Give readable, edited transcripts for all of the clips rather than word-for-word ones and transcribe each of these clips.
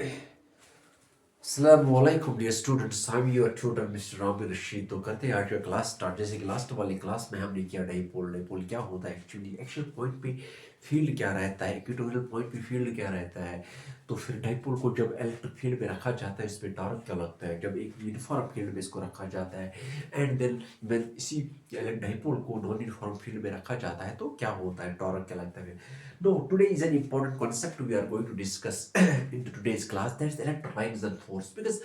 Assalamualaikum dear students, I'm your tutor Mr. Ramir Rashid। तो करते हैं आज का क्लास स्टार्ट। जैसे कि लास्ट वाली क्लास में हमने किया डाइपोल। डाइपोल क्या होता है एक्चुअली, एक्चुअल पॉइंट पे फील्ड क्या रहता है, इक्वेटोरियल पॉइंट पे फील्ड क्या रहता है। तो फिर डाइपोल को जब इलेक्ट्रिक फील्ड में रखा जाता है इसमें टॉर्क क्या लगता है, जब एक यूनिफॉर्म फील्ड में इसको रखा जाता है एंड देन व्हेन इसी डाइपोल को नॉन यूनिफॉर्म फील्ड में रखा जाता है तो क्या होता है, टॉर्क क्या लगता है। No, today is an important concept we are going to discuss in today's class. That's electric lines and force. Because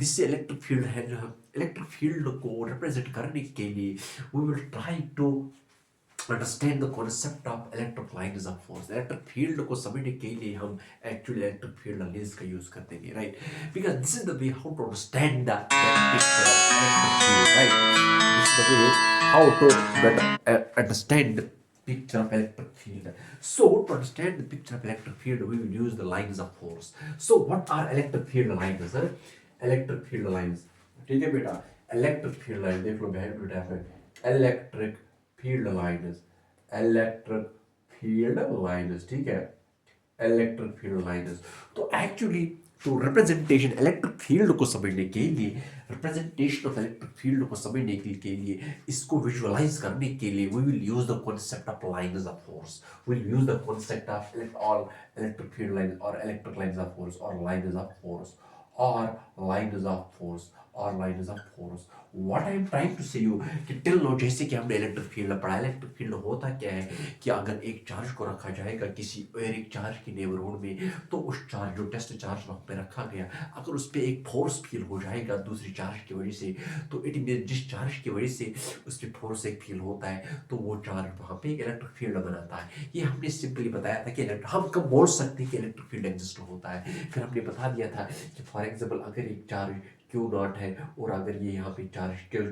this electric field है जो हम electric field को represent करने के लिए we will try to understand the concept of electric lines of force. Electric field को समझने के लिए हम actually electric field lines का use करते हैं, right? Because this is the way how to understand the picture of electric field, right? This is the way how to better understand the picture of electric field. So to understand the picture of electric field, we will use the lines of force. So what are electric field lines? Sir? Electric field lines. ठीक है बेटा, electric field line देख लो बहन बेटा पे electric field lines, electric field lines, ठीक है, electric field lines. तो एक्चुअली तो रिप्रेजेंटेशन इलेक्ट्रिक फील्ड को समझने के लिए, रिप्रेजेंटेशन ऑफ इलेक्ट्रिक फील्ड को समझने के लिए, इसको विजुअलाइज करने के लिए we will use the concept of lines of force. We will use the concept of all electric field lines और इलेक्ट्रिक लाइंस ऑफ फोर्स और lines of force or lines of force or lines of force. What I am trying to say you कि till no जैसे कि हमने electric field पढ़ा, electric field होता क्या है कि अगर एक चार्ज को रखा जाएगा किसी और एक चार्ज की नेबरहुड में, तो उस चार्ज जो टेस्ट चार्ज वहाँ पे रखा गया, अगर उस पर एक फोर्स फील हो जाएगा दूसरी चार्ज की वजह से, तो इट मीन जिस चार्ज की वजह से उस पर फोर्स एक फील होता है तो वो चार्ज वहाँ पे एक इलेक्ट्रिक फील्ड बनाता है। ये हमने सिंपली बताया था कि हम कब बोल सकते हैं कि इलेक्ट्रिक फील्ड एग्जिस्ट होता है। फिर हमने बता दिया था कि फॉर एग्जाम्पल अगर एक चार्ज क्यू नॉट है और अगर ये यहाँ पे charge q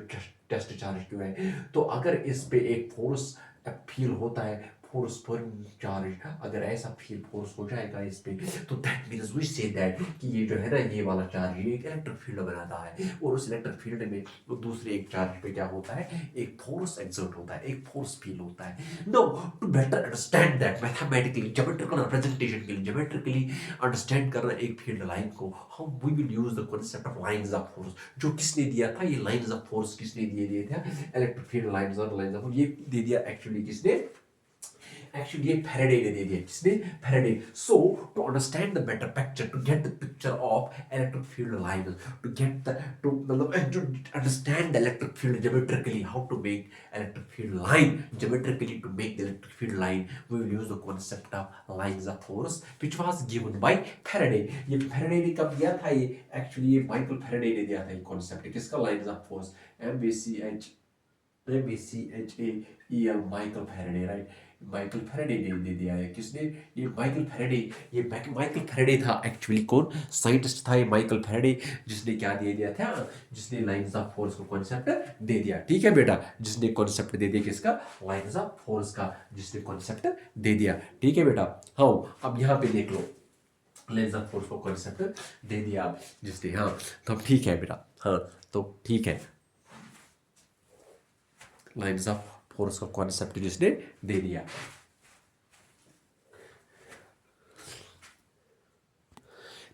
test charge q है, तो अगर इस पे एक फोर्स फील होता है, फोर्स पर चार्ज अगर ऐसा फील फोर्स हो जाएगा इस पे, तो that means we say that कि ये जो है ना ये वाला चार्ज ये एक इलेक्ट्रिक फील्ड बनाता है और उस इलेक्ट्रिक फील्ड में वो दूसरे एक चार्ज पे क्या होता है, एक फोर्स एक्सर्ट होता है, एक फोर्स फील होता है। No, to better understand that mathematically, geometrical representation के लिए, ज्योमेट्रिकली अंडरस्टैंड करना एक फील्ड लाइन को, हम we will use the concept of lines of force. जो किसने दिया था ये लाइंस ऑफ फोर्स, किसने दिए थे, इलेक्ट्रिक फील्ड लाइंस और लाइंस ऑफ, ये दे दिया एक्चुअली किसने, actually ये Faraday ने दे दिया, किसने, Faraday। So to understand the better picture, to get the picture of electric field lines, to get the to understand the electric field geometrically, how to make electric field line geometrically, to make the electric field line we will use the concept of lines of force which was given by Faraday। ये Faraday ने कब दिया था, ये actually ये Michael Faraday ने दिया था ये concept, किसका, lines of force, MACHAEL Michael Faraday, right. Michael Faraday ने दे दिया है, किसने, ये माइकल फैराडे। ये माइकल फैराडे था एक्चुअली कौन, साइंटिस्ट था ये माइकल फैराडे, जिसने क्या दे दिया था, जिसने लाइंस ऑफ फोर्स को कॉन्सेप्ट दे दिया, ठीक है बेटा, जिसने कॉन्सेप्ट दे दिया किसका, लाइंस ऑफ फोर्स का, जिसने कॉन्सेप्ट दे दिया, ठीक है बेटा। हाँ, अब यहाँ पे देख लो, लाइंस ऑफ फोर्स को कॉन्सेप्ट दे दिया आप जिसने, हाँ तो अब ठीक है बेटा, हाँ तो ठीक है, लाइंस ऑफ फोर्स का कॉन्सेप्ट जिसने दे दिया,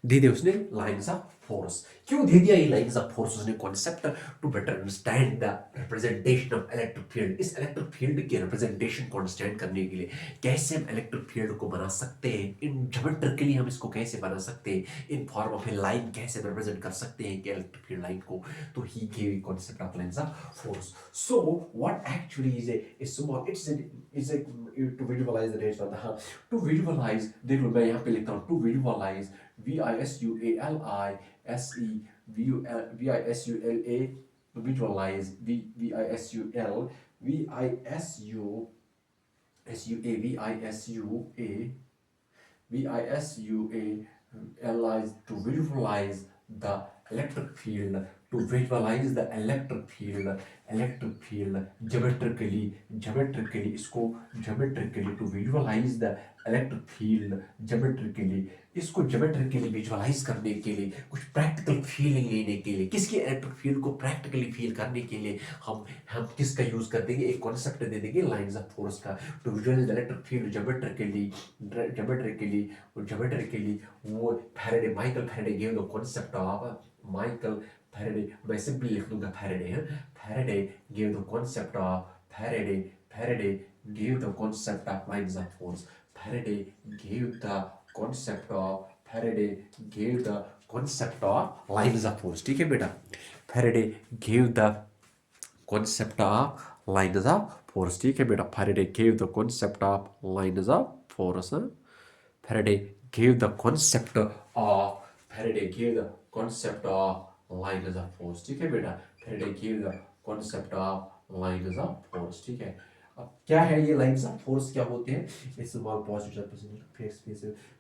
दे दिया उसने लाइंस ऑफ फोर्स। क्यों दे दिया ये लाइंस ऑफ फोर्स उसने concept, to better understand the representation of electric field. इस इलेक्ट्रिक फील्ड के रिप्रेजेंटेशन को अंडरस्टैंड करने के लिए कैसे हम इलेक्ट्रिक फील्ड को बना सकते हैं, इन ज्योमेट्रिकली हम इसको कैसे बना सकते हैं, in form of a line कैसे रिप्रेजेंट कर सकते हैं कि इलेक्ट्रिक फील्ड लाइन को, तो he gave concept of lines of force. So what actually is a small, it's a to visualise the rates of the, हाँ टू विजुअलाइज, देखो मैं यहाँ पे लिखता हूँ to visualise, VISUALI visualize, VISUA, to visualize the electric field, to visualize the electric field geometrically इसको geometrically to visualize the electric field geometrically इसको geometrically visualize करने के लिए कुछ practical feeling लेने के लिए किसकी electric field को practically feel करने के लिए हम किसका यूज कर देंगे एक कॉन्सेप्ट दे देंगे लाइंस ऑफ फोर्स का to visualise the electric field geometrically वो Faraday Michael Faraday give the concept of Michael Faraday मैं सिंपली लिख दूंगा फैराडे है Faraday give the concept of Faraday give the concept of lines of force Faraday give the concept of Faraday give the concept of lines of force ठीक है बेटा Faraday give the concept of lines of force ठीक है बेटा Faraday gave the concept of lines of force Faraday gave the concept of Faraday gave the concept of lines of force ठीक है बेटा Faraday gave the concept of lines of force ठीक है अब क्या है ये लाइंस ऑफ फोर्स क्या होते हैं स्मॉल पॉजिटिव फेस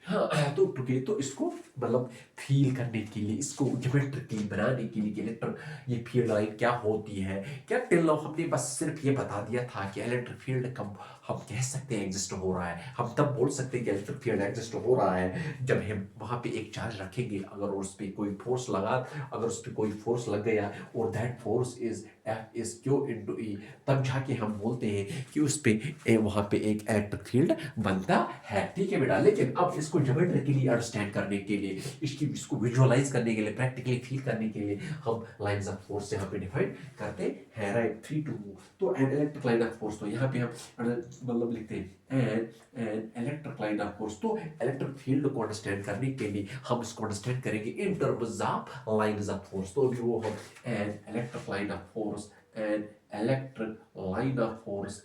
हाँ तो इसको मतलब फील करने के लिए इसको ज्योमेट्रिकली बनाने के लिए इलेक्ट्रिक ये फील्ड लाइन क्या होती है क्या टिल नाउ हमने बस सिर्फ ये बता दिया था कि इलेक्ट्रिक फील्ड कब हम कह सकते हैं एग्जिस्ट हो रहा है हम तब बोल सकते हैं कि इलेक्ट्रिक फील्ड एग्जिस्ट हो रहा है जब हम वहाँ पे एक चार्ज रखेंगे अगर उस पर कोई फोर्स लगा अगर उस पर कोई फोर्स लग गया और that force is F is Q into E तब जाके हम बोलते हैं कि उस पे वहाँ पे एक इलेक्ट्रिक फील्ड बनता है ठीक है बेटा लेकिन अब इसको ज्योमेट्रिकली अंडरस्टैंड करने के लिए इसको विजुअलाइज करने के लिए प्रैक्टिकली फील करने के लिए हम लाइंस ऑफ फोर्स यहाँ पे डिफाइन करते हैं राइट 3 to move तो N electric line of force तो यहाँ पे हम मतलब लिखते हैं N electric line of force तो इलेक्ट्रिक फील्ड को अंडरस्टैंड करने के लिए हम इसको अंडरस्टैंड करेंगे in terms of lines of force तो अभी वो हम N electric line of force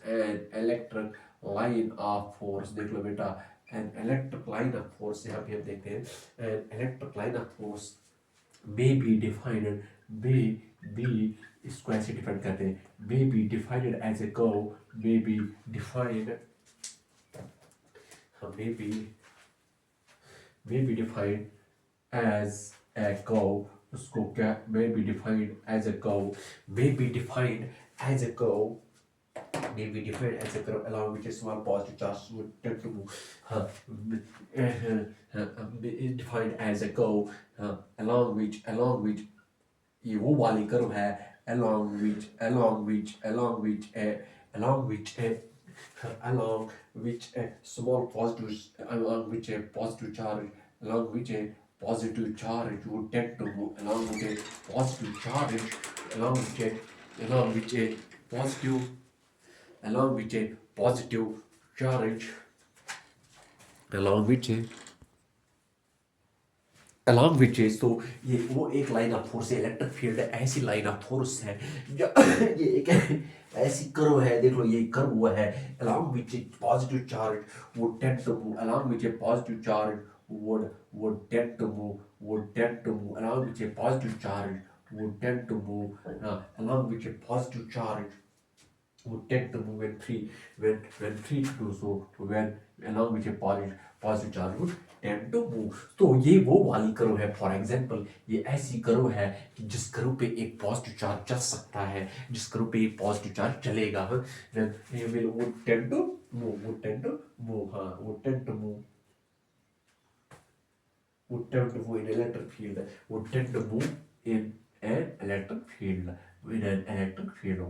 an electric line of force देख लो बेटा an electric line of force यहाँ पे हम देखते हैं an electric line of force may be इसको ऐसे डिफाइन करते हैं may be defined as a curve may be defined as a curve उसको क्या may be defined as a curve along which a small positive charge would tend to move defined as a curve along which ये वो वाली curve है along which a small positive along which a positive charge would tend to move along which a positive charge तो ये वो एक line of force है electric field ऐसी लाइन ऑफ फोर्स है ये एक ऐसी कर्व है देख लो ये कर्व हुआ है along which a positive charge would tend to move along which a positive charge would tend to move along which a positive charge would tend to move along which a positive charge would tend to move when free to do so when along which a positive charge would tend to move तो ये वो वाली curve है for example ये ऐसी curve है कि जिस कर्व पे एक पॉजिटिव चार्ज चल सकता है जिस कर्व पे एक पॉजिटिव चार्ज चलेगा then it would tend to move would tend to move in electric field would tend to move in an electric field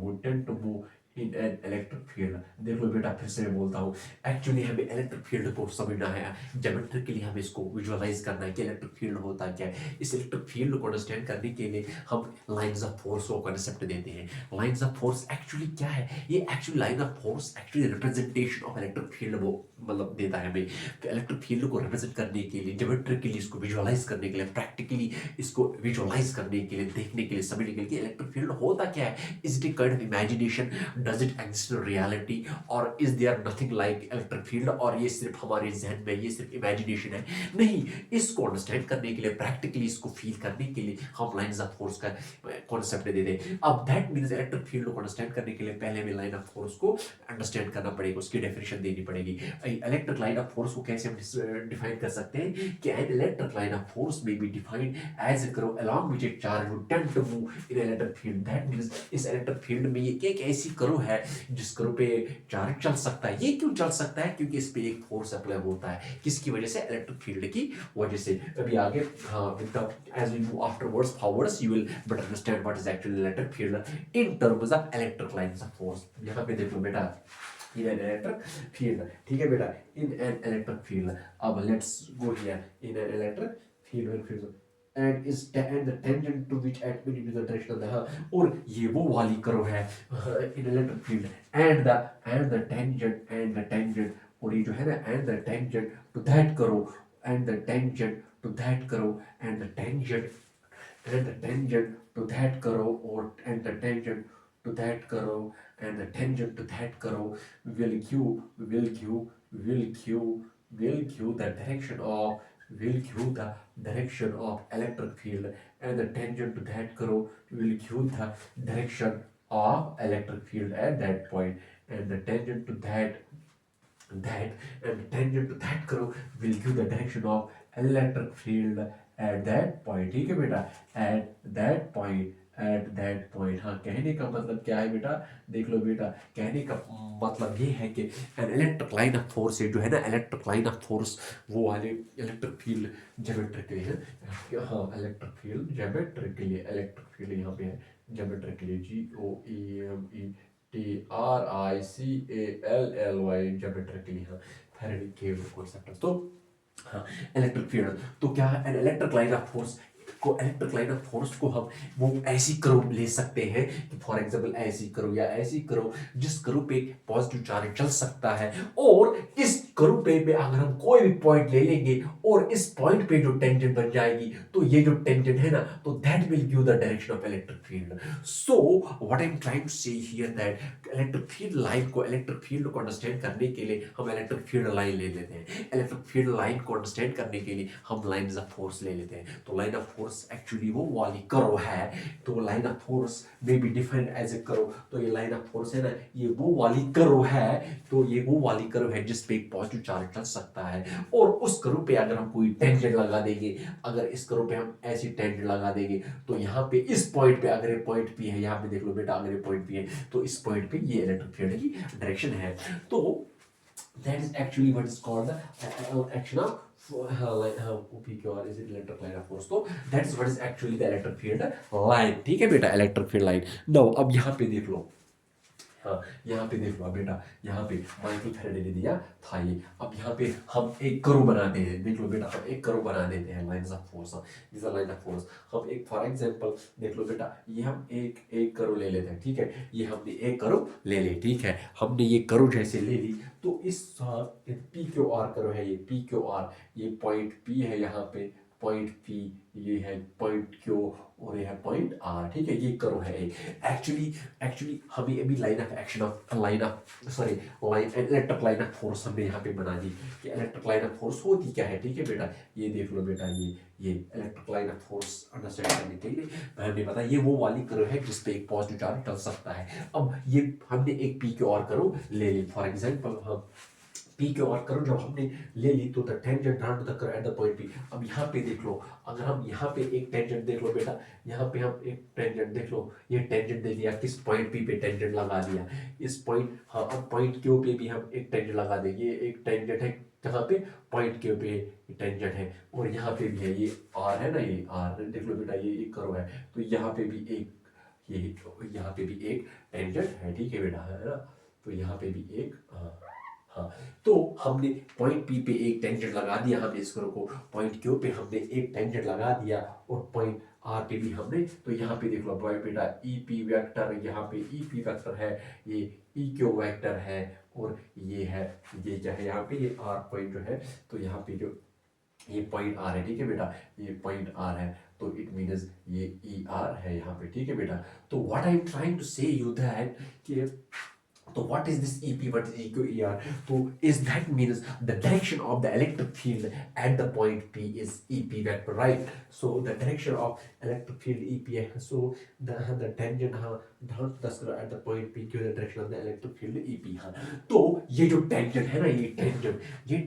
would tend to move in an electric field देखो बेटा फिर से मैं बोलता हूँ actually हमें electric field को समझना है ज्योमेट्रिकली हमें इसको विजुअलाइज करना है कि इलेक्ट्रिक फील्ड होता क्या है इस इलेक्ट्रिक फील्ड को अंडरस्टैंड करने के लिए हम लाइंस ऑफ फोर्स को कॉन्सेप्ट देते हैं लाइंस ऑफ फोर्स एक्चुअली क्या है ये actually line of force actually representation of electric field वो मतलब देता है हमें इलेक्ट्रिक फील्ड को रिप्रेजेंट करने के लिए ज्योमेट्रिकली इसको विजुअलाइज करने के लिए प्रैक्टिकली इसको विजुअलाइज करने के लिए देखने के लिए समझने के लिए इलेक्ट्रिक फील्ड होता क्या है is it kind of imagination does it exist in reality और is there nothing like electric field और ये सिर्फ हमारे जहन में ये सिर्फ इमेजिनेशन है नहीं इसको अंडरस्टैंड करने के लिए प्रैक्टिकली इसको फील करने के लिए हम लाइंस ऑफ फोर्स का कॉन्सेप्ट दे दें अब दैट मींस इलेक्ट्रिक फील्ड को अंडरस्टैंड करने के लिए पहले हमें लाइन ऑफ फोर्स को अंडरस्टैंड करना पड़ेगा उसकी डेफिनेशन देनी पड़ेगी इलेक्ट्रिक लाइन ऑफ फोर्स को कैसे हम डिफाइन कर सकते हैं कि an electric line of force में be defined as a curve along which a charge would tend to move in electric field. That means इस इलेक्ट्रिक फील्ड में ये एक ऐसी करो है जिस करो पे चार्ज चल सकता है। ये क्यों चल सकता है? क्योंकि इस पे एक फोर्स अप्लाई होता है। किसकी वजह से? इलेक्ट्रिक फील्ड की वजह से। अभी आगे हाँ with the as we move afterwards forwards you will better understand what is actually electric field in terms of electric lines of force। यहाँ पे देख लो बेटा in an electric field, ठीक है बेटा, in an electric field। अब let's go here in an electric field and is and the tangent to which at many the direction of the हाँ और ये वो वाली करो है in electric field and the tangent और ये जो है ना and the tangent to that करो and the tangent to that करो and the tangent to that करो और and the tangent to that करो and the tangent to that करो will give the direction of electric field and the tangent to that करो will give the direction of electric field at that point and the tangent to that and tangent to that करो will give the direction of electric field at that point। ठीक है बेटा, at that point। हाँ कहने का मतलब क्या है बेटा? देख लो बेटा, कहने का मतलब ये है कि an electric line of force है जो है ना electric line of force वो वाले electric field geometrically है। हाँ electric field geometrically यहाँ पे है geometrically geometrically geometrically हाँ फैराडे के कॉन्सेप्ट। तो हाँ इलेक्ट्रिक फील्ड तो क्या है? N electric line of force electric line of force को हम वो ऐसी करो ले सकते हैं कि फॉर एग्जांपल ऐसी करो या ऐसी करो जिस करो पे पॉजिटिव चार्ज चल सकता है और इस करो पे अगर हम कोई भी पॉइंट ले लेंगे और इस पॉइंट पे जो टेंजेंट बन जाएगी तो ये जो टेंजेंट है ना तो that will give the direction of electric field. So what I am trying to say here that electric field को अंडरस्टैंड करने के लिए हम इलेक्ट्रिक फील्ड लाइन ले लेते हैं। इलेक्ट्रिक फील्ड लाइन को अंडरस्टैंड करने के लिए हम लाइंस ऑफ फोर्स ले लेते हैं। तो लाइन ऑफ फोर्स एक्चुअली वो वाली करो है। तो लाइन ऑफ फोर्स में बी डिफाइंड एज ए करो। तो ये लाइन ऑफ फोर्स है ना ये वो वाली करो है। तो ये वो वाली करो है जिस पे एक पॉजिटिव चार्ज चल सकता है और उस करो पे अगर हम कोई टेंजेंट लगा देंगे, अगर इस करो पे हम ऐसी टेंजेंट लगा देंगे तो यहाँ पे इस पॉइंट पे अगर ये पॉइंट पी है, यहाँ पे देख लो बेटा अगर ये पॉइंट पी है तो इस पॉइंट पे ये इलेक्ट्रिक फील्ड की डायरेक्शन है। तो that is actually what is called the action of PQR is it electric line of force। तो that's what is actually the electric field line। ठीक है बेटा electric field line। now अब यहाँ पे देख लो, हाँ यहाँ पे देख लो बेटा, यहाँ पे माइकल फैराडे ने दिया था ये। अब यहाँ पे हम एक करो बनाते हैं। देख लो बेटा हम एक करो बना देते हैं lines of force. This are line of force. हम एक फॉर एग्जांपल देख लो बेटा ये हम एक करो ले लेते हैं। ठीक है ये हमने एक करो ले ली। ठीक है हमने ये करो जैसे ले ली तो इस पी क्यू आर करो है, ये पी क्यू आर ये पॉइंट पी है, यहाँ पे पॉइंट पी ये है पॉइंट क्यू और ये है पॉइंट आर। ठीक है ये करो है एक्चुअली हमें अभी line electric line of force हमने यहाँ पे बना दी कि इलेक्ट्रिक लाइन ऑफ फोर्स होती क्या है। ठीक है बेटा ये देख लो बेटा ये electric line of force understand करने के लिए हमने पता ये वो वाली करो है जिसपे एक पॉजिटिव चार्ज चल सकता है। अब ये हमने एक पी क्यू आर करो ले ली फॉर एग्जांपल, हम पी क्यू आर करो जब हमने ले ली तो the tangent drawn to the curve at the point P. अब यहाँ पे देख लो अगर हम यहाँ पे एक टेंजेंट देख लो बेटा, यहाँ पे हम एक टेंजेंट देख लो, ये टेंजेंट दे दिया किस पॉइंट पी पे टेंजेंट लगा दिया इस पॉइंट। हाँ अब पॉइंट क्यू पे भी हम एक टेंजेंट लगा देंगे, एक टेंजेंट है कहाँ पे पॉइंट क्यू पे टेंजेंट है और यहाँ पे भी है ये आर है ना, ये आर देख लो बेटा ये एक करो है तो यहाँ पे भी एक ये यहाँ पे भी एक टेंजेंट है। ठीक है बेटा है ना, तो यहाँ पे भी एक हाँ तो हमने पॉइंट पी पे एक टेंजेंट लगा दिया, हमने इस करो को पॉइंट क्यू पे हमने एक टेंजेंट लगा दिया और पॉइंट आर पे भी हमने। तो यहाँ पे देख लो बेटा ई पी वेक्टर, यहाँ पे ई पी वेक्टर है, ये ई क्यू वेक्टर है और ये है ये क्या है यहाँ पे ये आर पॉइंट जो है। तो यहाँ पे जो ये पॉइंट आर है। ठीक है बेटा ये पॉइंट आर है तो इट मीन्स ये ई आर है यहाँ पे। ठीक है बेटा तो what I am trying to say you that कि So what is this EP? What is EQER? So is that means the direction of the electric field at the point P is EP vector, right? So the direction of electric field EP है. So the tangent हाँ हाँ दस at the point P क्यों the direction of the electric field EP हाँ. तो ये जो tangent है ना ये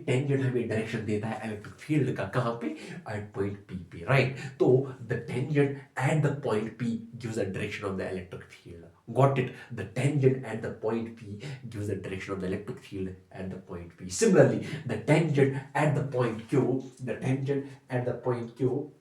tangent हमें direction देता है electric field का कहाँ पे at point P पे, right? तो the tangent at the point P gives the direction of the electric field. Got it? The tangent at the point P gives the direction of the electric field at the point P. Similarly, the tangent at the point Q, the tangent at the point Q,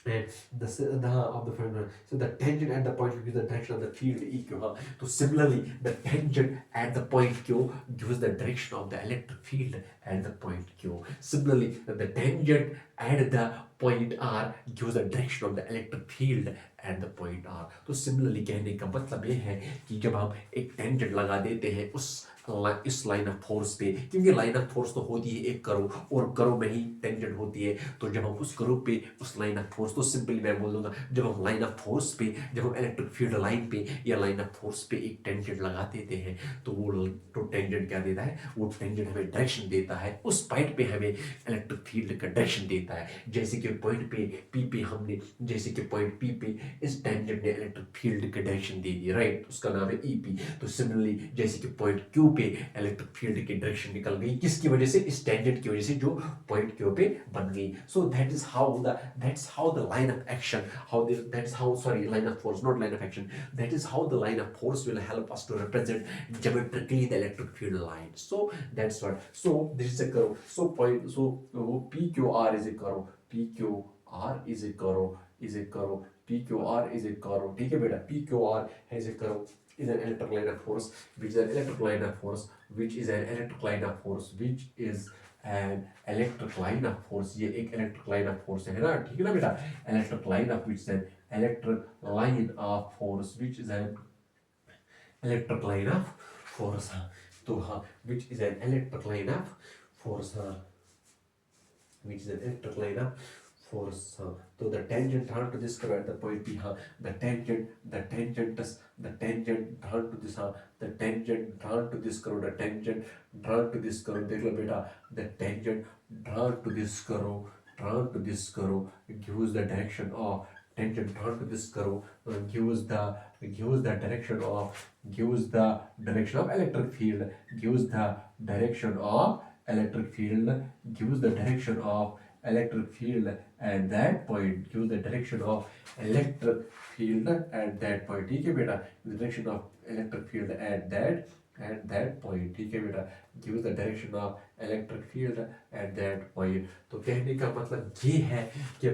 and the of the phenomenon. So the tangent at the point Q gives the direction of the field EQ. Huh? So similarly, the tangent at the point Q gives the direction of the electric field at the point Q. Similarly, the tangent at the point R gives the direction of the electric field at the point R. तो similarly कहने का मतलब ये है कि जब हम एक टेंजेंट लगा देते हैं इस लाइन ऑफ फोर्स पे, क्योंकि लाइन ऑफ फोर्स तो होती है एक करो और करो में ही टेंजेंट होती है, तो जब हम उस करो पे उस लाइन ऑफ फोर्स, तो सिंपली मैं बोल दूंगा जब हम लाइन ऑफ फोर्स पे, जब हम इलेक्ट्रिक फील्ड लाइन पे या लाइन ऑफ फोर्स पे एक टेंजेंट लगा देते हैं तो वो तो टेंजेंट क्या देता है, वो टेंजेंट हमें डायरेक्शन देता है, उस पॉइंट पे हमें इलेक्ट्रिक फील्ड का डायरेक्शन देता है. जैसे कि पॉइंट पे पी पे हमने, जैसे कि पॉइंट पी पे इस टेंजेंट ने इलेक्ट्रिक फील्ड की डायरेक्शन दे दी, राइट, उसका नाम है ईपी. तो सिमिलरली जैसे कि पॉइंट क्यू पे इलेक्ट्रिक फील्ड की डायरेक्शन निकल गई, किसकी वजह से, इस टेंजेंट की वजह से जो पॉइंट क्यू पे बन गई. So that's how the line of action, that's how sorry line of force, not line of action, that is how the line of force will help us to represent geometrically the electric field line. So that's what. So this is a curve. So PQR is a curve. PQR is a curve. PQR is a curve. ठीक है बेटा, PQR has a curve, is an electric line of force, which is an electric line of force, which is an electric line of force, which is an electric line of force. ये एक electric line of force है ना, ठीक है ना बेटा, electric line of, which is an electric line of force, which is an electric line of force. हाँ तो हाँ, which is an electric line of force. हाँ which is an electric line of force. हाँ तो the tangent drawn to this curve at the point P. हाँ the tangent drawn to this, हाँ the tangent drawn to this curve, the tangent drawn to this curve, देख लो बेटा, the tangent drawn to this curve gives the direction of, tangent drawn to this curve gives the direction of electric field, gives the direction of electric field, gives the direction of electric field at that point, gives the direction of electric field at that point. ठीक है बेटा, the direction of electric field at that point. ठीक है बेटा, gives the direction of electric field at that point. तो कहने का मतलब ये है कि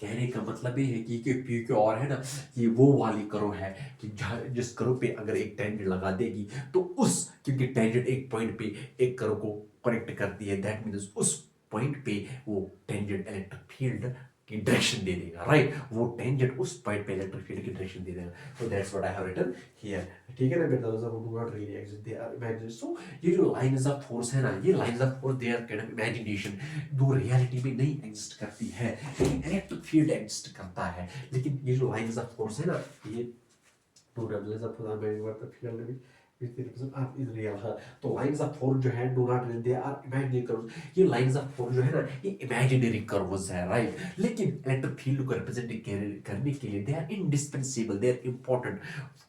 कहने का मतलब ये है कि पी क्यू और है ना, ये वो वाली करो है कि जिस करो पे अगर एक टेंजेंट लगा देगी तो उस, क्योंकि टेंजेंट एक पॉइंट पे एक करो को कनेक्ट करती है, दैट मीन्स उस पॉइंट पे वो टेंजेंट इलेक्ट्रिक फील्ड की डायरेक्शन दे देगा, राइट, वो टेंजेंट उस पॉइंट पे इलेक्ट्रिक फील्ड की डायरेक्शन दे देगा. तो that's what I have written here. ठीक है ना बेटा, दोस्त do not really exist, they are imaginary. So ये जो लाइंस ऑफ फोर्स है ना, ये lines of force they are kind of imagination, though reality में नहीं एग्जिस्ट करती है, लेकिन इलेक्ट्रिक फील्ड एग्जिस्ट करता है. लेकिन ये जो लाइंस ऑफ फोर्स है ना, ये दो लाइंस ऑफ फोर्स में वर्क फील्ड में is real. हाँ तो लाइंस ऑफ फोर्स जो है do not real, they are imaginary curves. ये लाइंस ऑफ फोर्स जो है ना, ये इमेजिनरी कर्व्स है, राइट, लेकिन इलेक्ट्रिक फील्ड को रिप्रेजेंट करने के लिए they are indispensable, they are important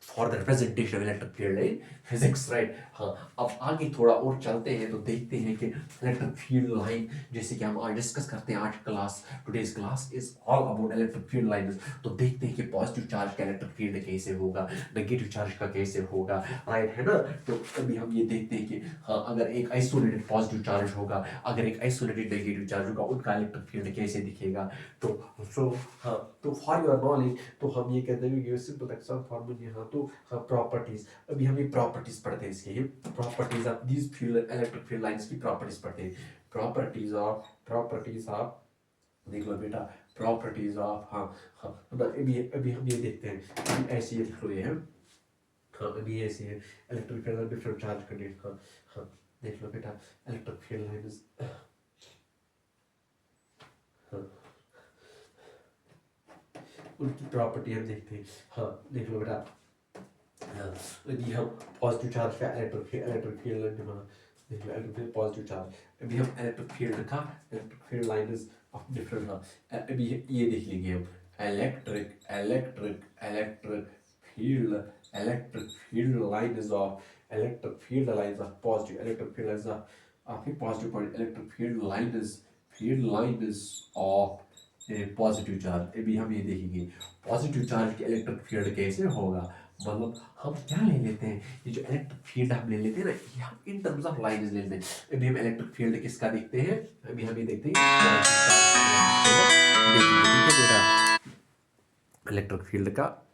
for the representation of electric field in physics, right. हाँ अब आगे थोड़ा और चलते हैं तो देखते हैं कि इलेक्ट्रिक फील्ड लाइन, जैसे कि हम आज डिस्कस करते हैं, आज class, today's class is all about electric field lines. तो देखते हैं कि पॉजिटिव चार्ज का इलेक्ट्रिक फील्ड कैसे होगा, नेगेटिव चार्ज का कैसे होगा, राइट है ना. तो अभी हम ये देखते हैं कि हाँ अगर एक आइसोलेटेड पॉजिटिव चार्ज होगा, अगर एक आइसोलेटेड नेगेटिव चार्ज होगा, उनका इलेक्ट्रिक फील्ड कैसे दिखेगा. तो हाँ तो फॉर योर नॉलेज, तो हम ये कहते हैं कि सिंपल एक्सम फॉर्मूला यहाँ, तो हाँ प्रॉपर्टीज, अभी हम ये प्रॉपर्टीज पढ़ते हैं इसके, ये properties of these field electric field lines की प्रॉपर्टीज पढ़ते हैं. प्रॉपर्टीज ऑफ देख लो बेटा, प्रॉपर्टीज ऑफ, हाँ अभी हम ये देखते हैं, ऐसे ये लिख लो, ये है हाँ अभी ऐसे है electric field different charge condition. हाँ देख लो बेटा, इलेक्ट्रिक फील्ड लाइंस, हाँ उनकी प्रॉपर्टी हम देखते हैं. हाँ देख लो बेटा, हाँ, अभी हम पॉजिटिव चार्ज का इलेक्ट्रिक फील्ड देख लो इलेक्ट्रिक फील्ड पॉजिटिव चार्ज। अभी हम electric field lines of different, हाँ अभी ये देख लेंगे हम electric electric electric field lines of positive electric field lines of A positive point electric field lines of positive charge. अभी हम ये देखेंगे पॉजिटिव चार्ज के इलेक्ट्रिक फील्ड कैसे होगा, मतलब हम क्या ले लेते हैं, ये जो इलेक्ट्रिक फील्ड हम ले लेते हैं ना, ये हम इन टर्म्स ऑफ लाइंस ले लेते हैं। अभी हम इलेक्ट्रिक फील्ड किसका देखते हैं, अभी हम ये देखते हैं इलेक्ट्रिक फील्ड का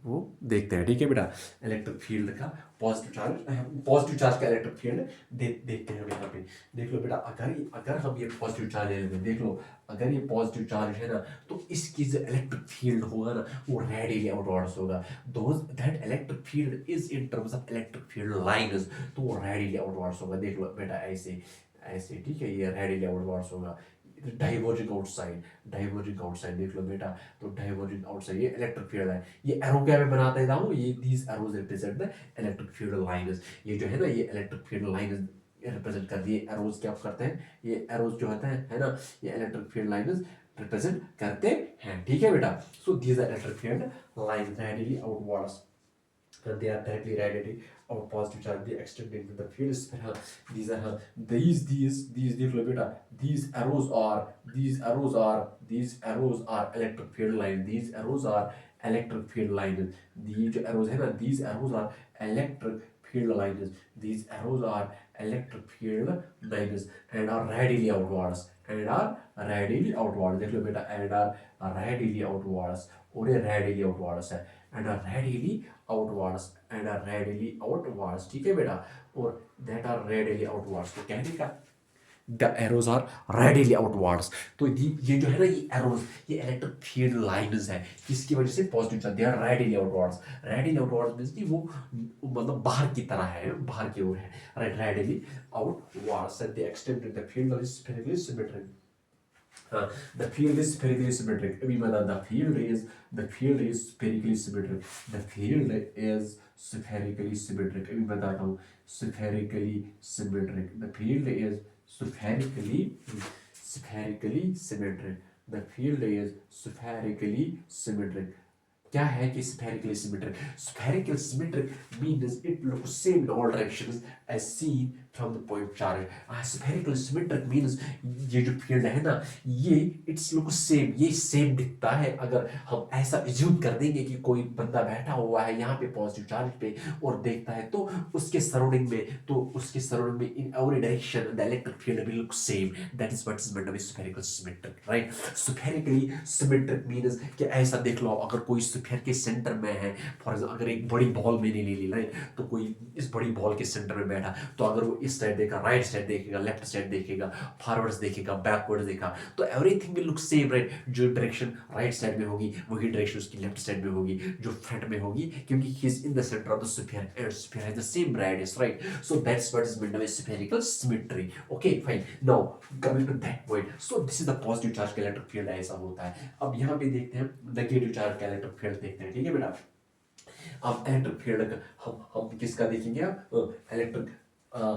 वो देखते हैं, ठीक है बेटा। इलेक्ट्रिक फील्ड का पॉजिटिव चार्ज का इलेक्ट्रिक फील्ड देखते हैं हम यहाँ पे। देख लो बेटा, अगर हम ये पॉजिटिव चार्ज ले लेते हैं, देख लो अगर ये पॉजिटिव चार्ज है ना, तो इसकी जो इलेक्ट्रिक फील्ड होगा ना वो रेडियली आउटवर्ड्स होगा। That electric field is in terms of electric field lines, तो वो रेडियली आउटवर्ड्स होगा। देख लो बेटा ऐसे ऐसे, ठीक है, ये रेडियली आउटवर्ड्स होगा। डाइवर्जिंग आउटसाइड देख लो बेटा, तो डाइवर्जिंग आउटसाइड ये इलेक्ट्रिक फील्ड है। ये एरो क्या मैं बनाता देता हूँ, ये these arrows represent the electric field lines. ये जो है ना, ये इलेक्ट्रिक फील्ड लाइंस रिप्रेजेंट करती है। एरोज क्या करते हैं, ये एरोज जो होता है ना, ये इलेक्ट्रिक फील्ड लाइंस रिप्रेजेंट करते हैं, ठीक है बेटा। So these are electric field lines radially outwards, and they are directly radiating our positive charge, they extend into the field sphere. These are these देख लो बेटा, these arrows are electric field lines, these arrows are electric field lines, ये जो arrows है ना, these arrows are electric field lines, these arrows are electric field lines and are radially outwards देख लो बेटा, and are radially outwards, और ये radially outwards है and are readily outwards, ठीक है बेटा। और that are readily outwards, तो कहने का the arrows are readily outwards, तो ये जो है ना, ये arrows, ये इलेक्ट्रिक फील्ड लाइंस है, किसकी वजह से, positive charge, they are readily outwards means कि वो मतलब बाहर की तरह है, बाहर की ओर है, right, readily outwards, and they extend the field is spherically symmetric. The field is spherically symmetric. अभी बता, the field is spherically symmetric. The field is spherically symmetric. अभी बताता हूँ, spherically symmetric. The field is spherically symmetric. The field is spherically symmetric. क्या है कि spherically symmetric? Spherical symmetric means it looks same in all directions as seen from the point charge. Spherical symmetric means ये जो field है ना, ये it's look same, ये same दिखता है। अगर हम ऐसा एज्यूम कर देंगे कि कोई बंदा बैठा हुआ है यहाँ पे पॉजिटिव चार्ज पे और देखता है, तो उसके सराउंडिंग में in every direction the electric field will look same. That is what is meant by spherical symmetric, right. Spherically symmetric means कि ऐसा देख लो, अगर कोई स्फीयर के सेंटर में है, फॉर एग्जांपल अगर एक बड़ी बॉल मैंने ले ली, राइट, तो कोई इस बड़ी बॉल के सेंटर में बैठा, तो अगर वो इस साइड देखा, राइट साइड देखेगा, लेफ्ट साइड देखेगा, फॉरवर्ड्स देखेगा, बैकवर्ड्स देखा, तो everything will look same, right. जो डायरेक्शन राइट साइड में होगी वही डायरेक्शन उसकी लेफ्ट साइड में होगी, जो फ्रंट में होगी, क्योंकि he is in the centre of the sphere and sphere has the same radius, right. So that's what is meant by spherical symmetry. Okay fine, now coming to that point, so this is the positive charge का electric field, ऐसा होता है। अब यहाँ पे देखते हैं negative charge का इलेक्ट्रिक फील्ड देखते हैं, ठीक है बेटा। अब इलेक्ट्रिक फील्ड का हम किसका देखेंगे, अब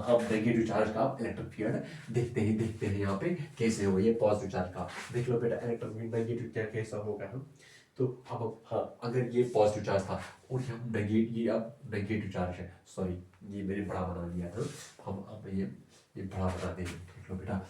हम नेगेटिव चार्ज का इलेक्ट्रिक फील्ड देखते हैं यहाँ पे कैसे हो, ये पॉजिटिव चार्ज का देख लो बेटा, इलेक्ट्रिक फील्ड नेगेटिव क्या कैसा होगा हम। तो अब हाँ, अगर ये पॉजिटिव चार्ज था और हम ये अब नेगेटिव चार्ज है, सॉरी ये मैंने बड़ा बना दिया था, हम अब ये बड़ा बना देंगे, देख लो बेटा,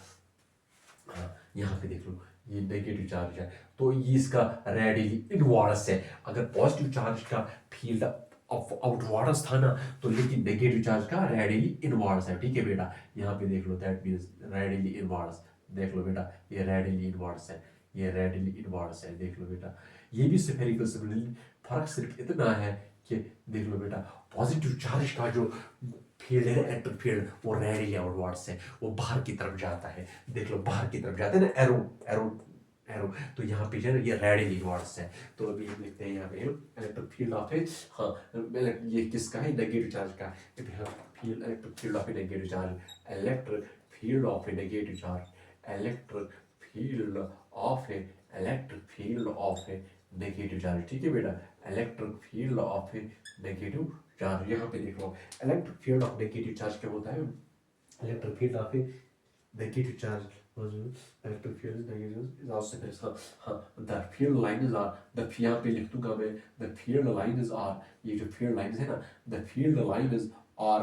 हाँ यहाँ पे देख लो, ये नेगेटिव चार्ज है, तो ये इसका रेडियली इनवर्स है। अगर पॉजिटिव चार्ज का फील्ड आउटवर्ड्स था ना, तो लेकिन नेगेटिव चार्ज का रेडियली इनवर्स है, ठीक है बेटा। यहाँ पे देख लो, दैट मींस रेडियली इनवर्स, देख लो बेटा, ये रेडियली इनवर्स है, ये रेडियली इनवर्स है, देख लो बेटा। ये भी स्फेरिकल सिमिलरिटी, फर्क सिर्फ इतना है कि देख लो बेटा, पॉजिटिव चार्ज का जो फील्ड है, इलेक्ट्रिक फील्ड, वो रेडियली आउटवर्ड्स है, वो बाहर की तरफ जाता है, देख लो बाहर की तरफ जाता है ना, एरो, तो यहाँ पे जो है ये रेडियली इनवर्स है। तो अभी हम लिखते हैं यहाँ पे इलेक्ट्रिक फील्ड ऑफ है, हाँ ये किसका है, नेगेटिव चार्ज का, field electric field of a negative charge, electric field of a negative charge, electric field of a negative charge, ठीक है बेटा। Electric field of a negative charge. यहाँ पे देख लो electric field of negative charge क्या होता है, electric field of a negative charge, electric field negative is also this, हाँ the field lines are, the यहाँ पे लिख दूंगा मैं, द फील्ड लाइंस आर, ये जो फील्ड लाइंस है ना, the field lines are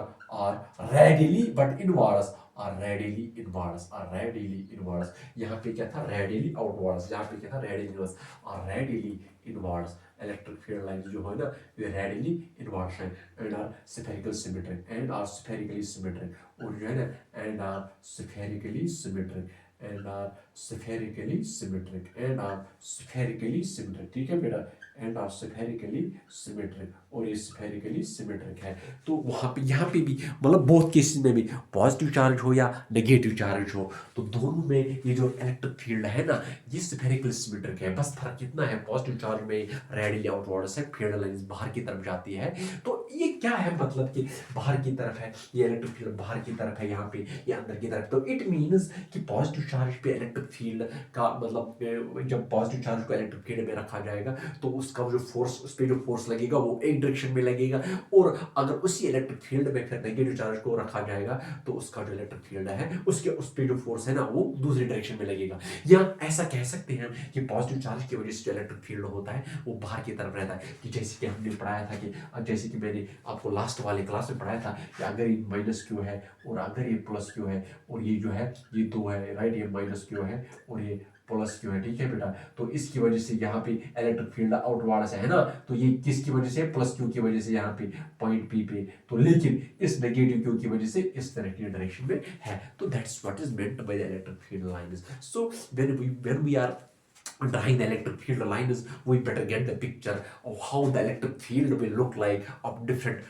radially but inverse, are radially inverse, are radially inverse. यहाँ पे क्या था, रेडिली आउटवर्ड्स, यहाँ पे क्या था, radially inverse, are radially inverse. Electric field lines जो है ना ये रेडिली इनवर्स है, and are spherical symmetric, and are spherically symmetric, और जो है ना and are spherically symmetric, and are spherically symmetric, and are spherically symmetric, ठीक है बेटा, एंड आर स्फेरिकली सिमेट्रिक, और ये स्फेरिकली सिमेट्रिक है। तो वहाँ पे यहाँ पे भी मतलब बहुत केसेस में भी पॉजिटिव चार्ज हो या नेगेटिव चार्ज हो, तो दोनों में ये जो इलेक्ट्रिक फील्ड है ना ये स्फेरिकल सिमेट्रिक है। बस फर्क कितना है, पॉजिटिव चार्ज में रेडियली आउटवर्ड्स है, फील्ड लाइंस बाहर की तरफ जाती है। तो ये क्या है, मतलब कि बाहर की तरफ है, ये इलेक्ट्रिक फील्ड बाहर की तरफ है, यहाँ पे ये अंदर की तरफ। तो इट मीन्स कि पॉजिटिव चार्ज पे इलेक्ट्रिक फील्ड का मतलब जब पॉजिटिव चार्ज को इलेक्ट्रिक फील्ड में रखा जाएगा तो उसका जो फोर्स, उस पर जो फोर्स लगेगा वो एक डायरेक्शन में लगेगा, और अगर उसी इलेक्ट्रिक फील्ड में फिर नेगेटिव चार्ज को रखा जाएगा तो उसका जो इलेक्ट्रिक फील्ड है उसके उस पर जो फोर्स है ना वो दूसरी डायरेक्शन में लगेगा। या ऐसा कह सकते हैं कि पॉजिटिव चार्ज की वजह से जो इलेक्ट्रिक फील्ड होता है वो बाहर की तरफ रहता है, कि जैसे कि हमने पढ़ाया था कि जैसे कि मैंने आपको लास्ट वाले क्लास में पढ़ाया था कि अगर ये माइनस क्यू है और अगर ये प्लस क्यू है और ये जो है ये दो है, राइट, ये माइनस क्यू है और ये प्लस क्यू है, ठीक है बेटा। तो इसकी वजह से यहाँ पे इलेक्ट्रिक फील्ड आउटवर्ड से है ना, तो ये किसकी वजह से, प्लस क्यू की वजह से यहाँ पे पॉइंट पी पे, तो लेकिन इस नेगेटिव क्यू की वजह से इस तरह की डायरेक्शन में है। तो that's what is meant by the electric field lines. So when we are drawing the electric field lines, we better get the picture of how the electric field will look like of different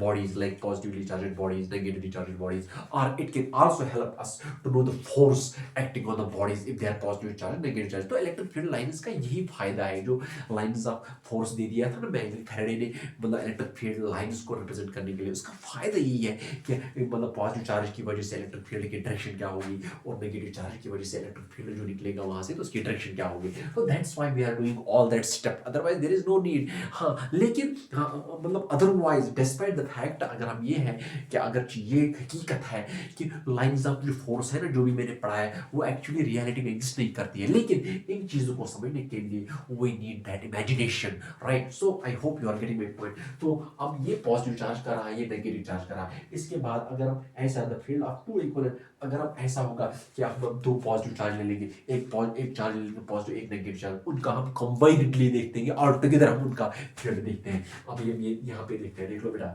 bodies, like positively charged bodies, negatively charged bodies, or it can also help us to know the force acting on the bodies if they are positively charged, negatively charged। तो electric field lines का यही फायदा है, जो lines of force दे दिया था ना magnet Faraday ने, मतलब इलेक्ट्रिक फील्ड लाइंस को रिप्रेजेंट करने के लिए, उसका फायदा यही है कि मतलब पॉजिटिव चार्ज की वजह से इलेक्ट्रिक फील्ड की डायरेक्शन क्या होगी, और नेगेटिव चार्ज की वजह से इलेक्ट्रिक फील्ड जो निकलेगा वहां से तो उसकी डायरेक्शन क्या होगी। तो that's why we are doing all that step, otherwise there is no need. हाँ लेकिन हाँ, मतलब अदरवाइज डिस्पाइट द फैक्ट, अगर हम ये है कि अगर ये हकीकत है कि लाइंस ऑफ जो फोर्स है ना जो भी मैंने पढ़ा है वो एक्चुअली रियलिटी में एग्जिस्ट नहीं करती है, लेकिन इन चीजों को समझने के लिए we need that imagination, right. So I hope you are getting my point. तो अब ये पॉजिटिव चार्ज कर रहा है, ये नेगेटिव चार्ज कर रहा है, इसके बाद अगर हम ऐसा the field of two equal, अगर हम ऐसा होगा कि हम दो पॉजिटिव चार्ज ले लेंगे, एक चार्ज ले लेंगे पॉजिटिव, एक नेगेटिव चार्ज, उनका हम कंबाइनडली देखते हैं और टुगेदर हम उनका फील्ड देखते हैं। अब ये यहाँ पे देखते हैं, देख लो बेटा,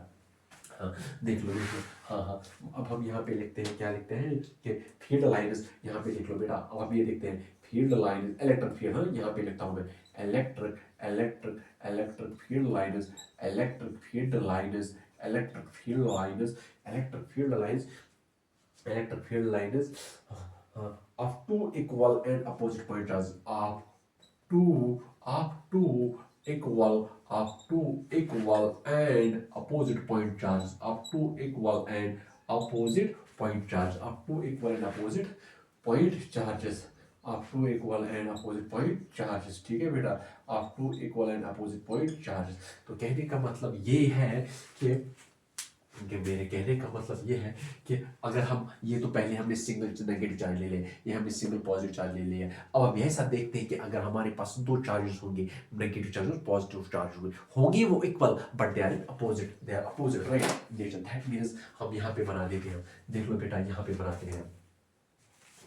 हाँ देख लो, हाँ हाँ। अब हम यहाँ पे लिखते हैं, क्या लिखते हैं कि फील्ड लाइंस, यहाँ पे देख लो बेटा, अब हम ये देखते हैं फील्ड लाइंस इलेक्ट्रिक फील्ड, हाँ यहाँ पे लिखता हूँ मैं electric electric electric field lines, electric field lines, electric field lines, electric field lines, electric field lines of two equal and opposite point charges, of two equal and opposite point charges, of two equal and opposite point charge, of two equal and opposite point charges, of two equal and opposite point charges, ठीक है बेटा, of two equal and opposite point charges। तो कहने का मतलब ये है कि मेरे कहने का मतलब ये है कि अगर हम ये, तो पहले हमने सिंगल नेगेटिव चार्ज ले लिया, ये हमने सिंगल पॉजिटिव चार्ज ले लिया, अब हम ऐसा देखते हैं कि अगर हमारे पास दो चार्जेस होंगे, नेगेटिव चार्ज और पॉजिटिव चार्ज होंगे वो equal but they are opposite, right. That means हम यहाँ पे बना देते हैं, देख लो बेटा यहाँ पे बनाते हैं,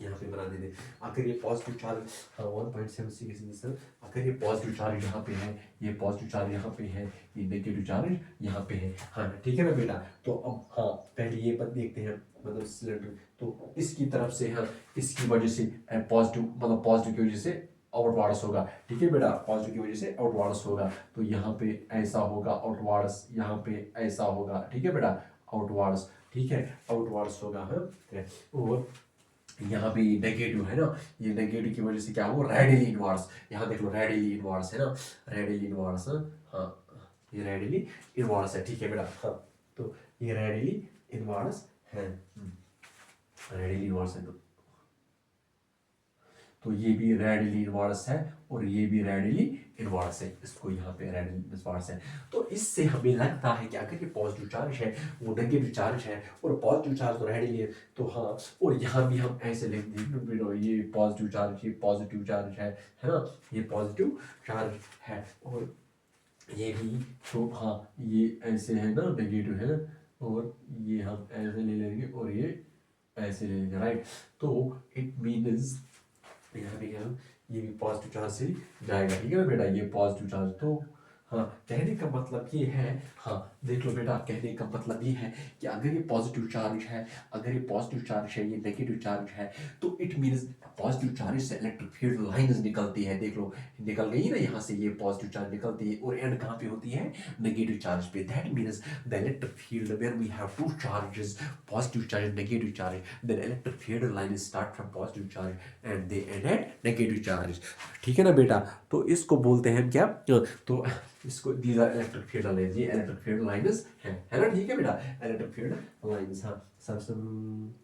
यहाँ पे बना देते, अगर ये पॉजिटिव चार्ज 1.76, अगर ये पॉजिटिव चार्ज यहाँ पे है, ये पॉजिटिव चार्ज यहाँ पे है, ये नेगेटिव चार्ज यहाँ पे है, हाँ ठीक है ना बेटा। तो अब हाँ पहले ये बात देखते हैं, मतलब सिलेंडर, तो इसकी तरफ से हाँ इसकी वजह से पॉजिटिव, मतलब पॉजिटिव की वजह से आउटवर्ड्स होगा, ठीक है बेटा, पॉजिटिव की वजह से आउटवर्ड्स होगा, तो यहाँ पे ऐसा होगा आउटवर्ड्स, यहाँ पे ऐसा होगा, ठीक है बेटा, आउटवर्ड्स, ठीक है, आउटवर्ड्स होगा, हाँ। और यहाँ पे नेगेटिव है ना, ये नेगेटिव की वजह से क्या हो, रेडिली इनवर्स, यहाँ देख लो रेडिली इनवर्स है ना, रेडिली इनवर्स, हाँ ये रेडिली इनवर्स है, ठीक है बेटा, हाँ तो ये रेडिली इनवर्स है, रेडिली इनवर्स है। तो ये भी रेडिली इनवर्स है और ये भी रेडिली इनवर्स है, इसको यहाँ पे रेडिली इनवर्स है। तो इससे हमें लगता है कि अगर ये पॉजिटिव चार्ज है वो नेगेटिव चार्ज है और पॉजिटिव चार्ज तो रेडिली है, तो हाँ, और यहाँ भी हम ऐसे लिख देंगे ये पॉजिटिव चार्ज, ये पॉजिटिव चार्ज है ना, ये पॉजिटिव चार्ज है, और ये भी तो हाँ ये ऐसे है ना नेगेटिव है ना, और ये हम ऐसे ले लेंगे और ये ऐसे ले लेंगे, राइट। तो इट मीन्स यहाँ पे क्या, ये भी पॉजिटिव चार्ज से जाएगा, ठीक है ना बेटा, ये पॉजिटिव चार्ज। तो हाँ, कहने का मतलब ये है, हाँ देख लो बेटा, कहने का मतलब ये है कि अगर ये पॉजिटिव चार्ज है, अगर ये पॉजिटिव चार्ज है, ये नेगेटिव चार्ज है, तो इट मीन्स पॉजिटिव चार्ज से इलेक्ट्रिक फील्ड लाइंस निकलती है, देख लो निकल गई ना, यहाँ से ये पॉजिटिव चार्ज निकलती है और एंड कहाँ पे होती है, नेगेटिव चार्ज पे। That means the electric field where we have two charges, positive charge negative charge, then electric field line start from positive charge and they end at negative charge, ठीक है ना बेटा। तो इसको बोलते हैं क्या, तो इसको these are electric field lines, ये इलेक्ट्रिक फील्ड लाइंस है ना, ठीक है बेटा, इलेक्ट्रिक फील्ड लाइंस। हाँ सब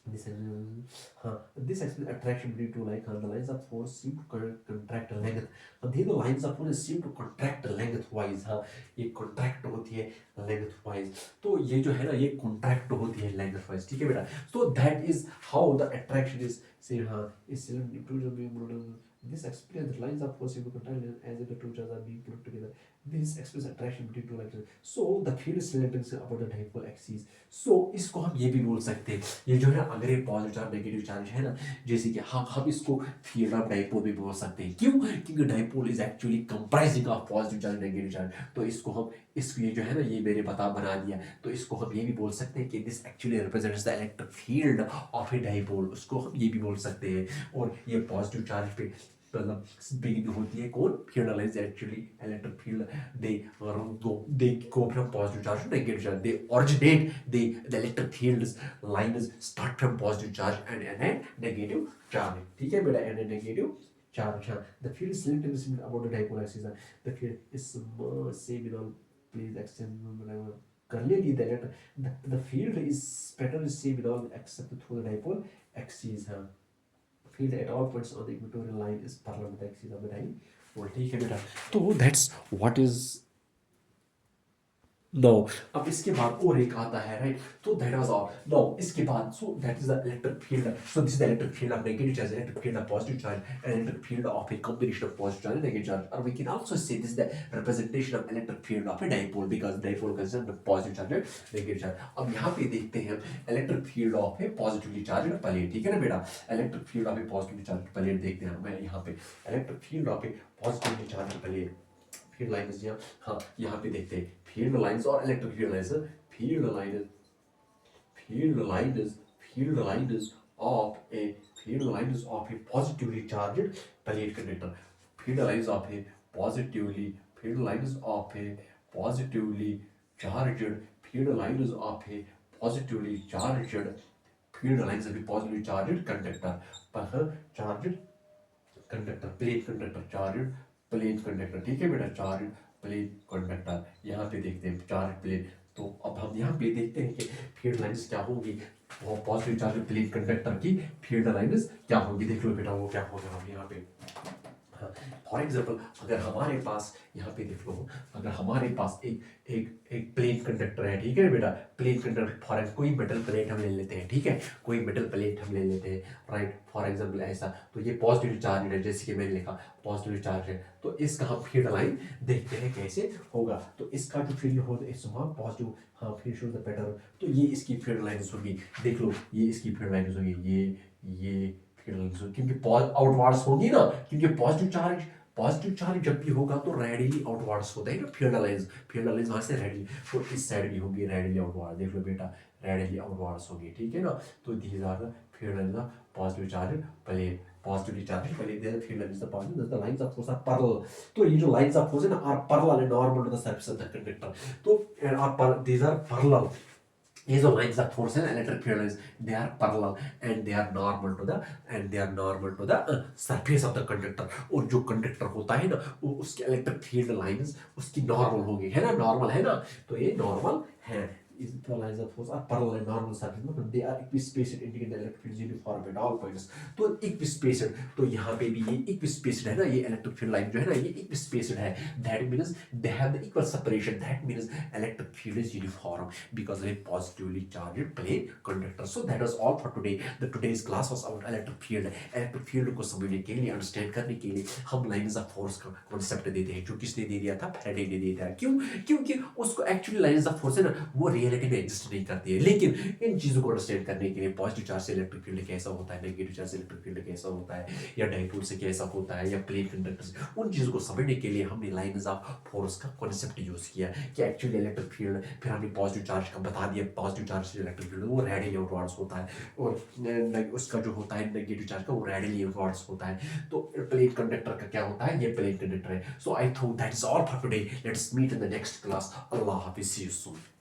this this explains attraction between two like the lines of force seem to contract length, and the lines of force seem to contract lengthwise। हाँ, ये contract होती है lengthwise, तो ये जो है ना ये contract होती है lengthwise, ठीक है बेटा। so that is how the attraction is say हाँ is this explains the lines of force seem to contract as if the two charges are being put together, this explains attraction between two lines, so the field is relating about the dipole axis। so इसको हम ये भी बोल सकते हैं, ये जो है ना अगर ये पॉजिटिव चार्ज नेगेटिव चार्ज है ना, जैसे कि हम इसको फील्ड ऑफ डाइपोल भी बोल सकते हैं, क्यों, क्योंकि dipole is actually comprising of positive charge negative charge. तो इसको हम इसको ये जो है ना ये मैंने बना दिया, तो इसको हम ये भी बोल सकते हैं कि this actually represents the electric field of a dipole, उसको हम ये भी बोल सकते हैं। और ये पॉजिटिव चार्ज पे मतलब बिगिनिंग होती है कौन, field lines, actually electric field they go from positive charge to negative charge, they originate the electric fields lines start from positive charge and end negative charge, ठीक है बेटा, and negative charge। हाँ, the field is selected about the dipole axis, the field is same in all please extend कर ले ली the field is pattern is same in all except through the dipole axis। हाँ, field at all points on the equatorial line is parallel with the axis of the dipole, ठीक है बेटा। तो that's what is no. अब इसके बाद और एक आता है, राइट, तो दैट वाज ऑल। नो इसके बाद so that is the electric field, so this is the electric field of negative charge, electric field of positive charge and electric field of a combination of positive charge and negative charge, और we can also say this is the representation of electric field of a dipole because dipole consist of positive charge and negative charge. अब यहाँ पे देखते हैं electric field of a positively charged plate, ठीक है ना बेटा, electric field of a positively charged plate देखते हैं। मैं यहाँ पे electric field of a positively charged plate, field lines, हाँ यहाँ पे देखते हैं फील्ड लाइंस और electric field lines, field lines of a positively charged plate conductor, field lines of a positively charged plane conductor, ठीक है बेटा, चार्ज प्लेन कंडक्टर। यहाँ पे देखते हैं चार्ज प्लेन, तो अब हम यहाँ पे देखते हैं कि फील्ड लाइंस क्या होंगी, पॉजिटिव चार्ज प्लेन कंडक्टर की फील्ड लाइंस क्या होंगी, देख लो बेटा वो क्या होगा। हम यहाँ पे हाँ, फॉर एग्जाम्पल अगर हमारे पास यहाँ पे देख लो, अगर हमारे पास एक प्लेन कंडक्टर है, ठीक है बेटा, प्लेन कंडक्टर फॉर कोई मेटल प्लेट हम ले लेते हैं, ठीक है, कोई मेटल प्लेट हम ले लेते हैं, राइट, फॉर एग्जाम्पल ऐसा, तो ये पॉजिटिव चार्ज है, जैसे कि मैंने लिखा पॉजिटिव चार्ज है, तो इसका हम फील्ड लाइन देखते हैं कैसे होगा। तो इसका जो फील्ड होगा इस पॉजिटिव, हाँ फील्ड शोज द पैटर्न, तो ये इसकी फील्ड लाइन्स होगी, देख लो ये इसकी फील्ड लाइन्स होगी, ये क्योंकि आउटवर्ड्स होगी ना, क्योंकि पॉजिटिव चार्ज जब भी होगा तो रेडिली आउटवर्ड्स होता है ना, फील्ड लाइंस वहां से रेडिली, तो इस साइड भी होगी रेडिली आउटवर्ड, देख लो बेटा रेडिली आउटवर्ड्स होगी, ठीक है ना। तो these are the field lines of positive charge plane, positively charge plane, there field lines of positive, the lines of force are parallel, तो ये जो लाइंस ऑफ फोर्स है ना are parallel and normal to the surface of the conductor, तो these are parallel, ये जो lines of force है electric field lines, they are parallel and they are normal to the surface of the conductor, और जो conductor होता है ना वो उसके इलेक्ट्रिक फील्ड लाइंस उसकी नॉर्मल होगी, है ना, नॉर्मल है ना, तो ये नॉर्मल है, is the lines of force are parallel and normal surface, मतलब they are equispaced indicate the electric field uniform at all points. तो equispaced, तो यहाँ पे भी ये equispaced है ना, ये electric field line जो है ना ये equispaced है. That means they have the equal separation. That means electric field is uniform because of a positively charged plane conductor. So that was all for today. The today's class was about electric field. Electric field को समझने के लिए, understand करने के लिए हम lines of force का concept देते हैं, जो किसने दे दिया था, फैराडे ने दे दिया था. क्यों? क्योंकि उसको एक्चुअली लाइंस ऑफ फोर्स है ना वो रियलिटी में एग्जिस्ट नहीं करती है, लेकिन इन चीज़ों को अंडरस्टैंड करने के लिए पॉजिटिव चार्ज से इलेक्ट्रिक फील्ड कैसा होता है, नेगेटिव चार्ज से इलेक्ट्रिक फील्ड कैसा होता है, या डाइपोल से कैसा होता है, या प्लेन कंडक्टर से, उन चीज़ों को समझने के लिए हमने लाइंस ऑफ फोर्स का कॉन्सेप्ट यूज़ किया कि एक्चुअली इलेक्ट्रिक फील्ड, फिर हमने पॉजिटिव चार्ज का बता दिया, पॉजिटिव चार्ज से इलेक्ट्रिक फील्ड वो रेडियली आउटवर्ड्स होता है, और उसका जो होता है नेगेटिव चार्ज का वो रेडियली आउटवर्ड्स होता है. तो प्लेन कंडक्टर का क्या होता है, ये प्लेन कंडक्टर है. So I thought that is all for today. Let's meet in the next class. Allah Hafiz. See you soon.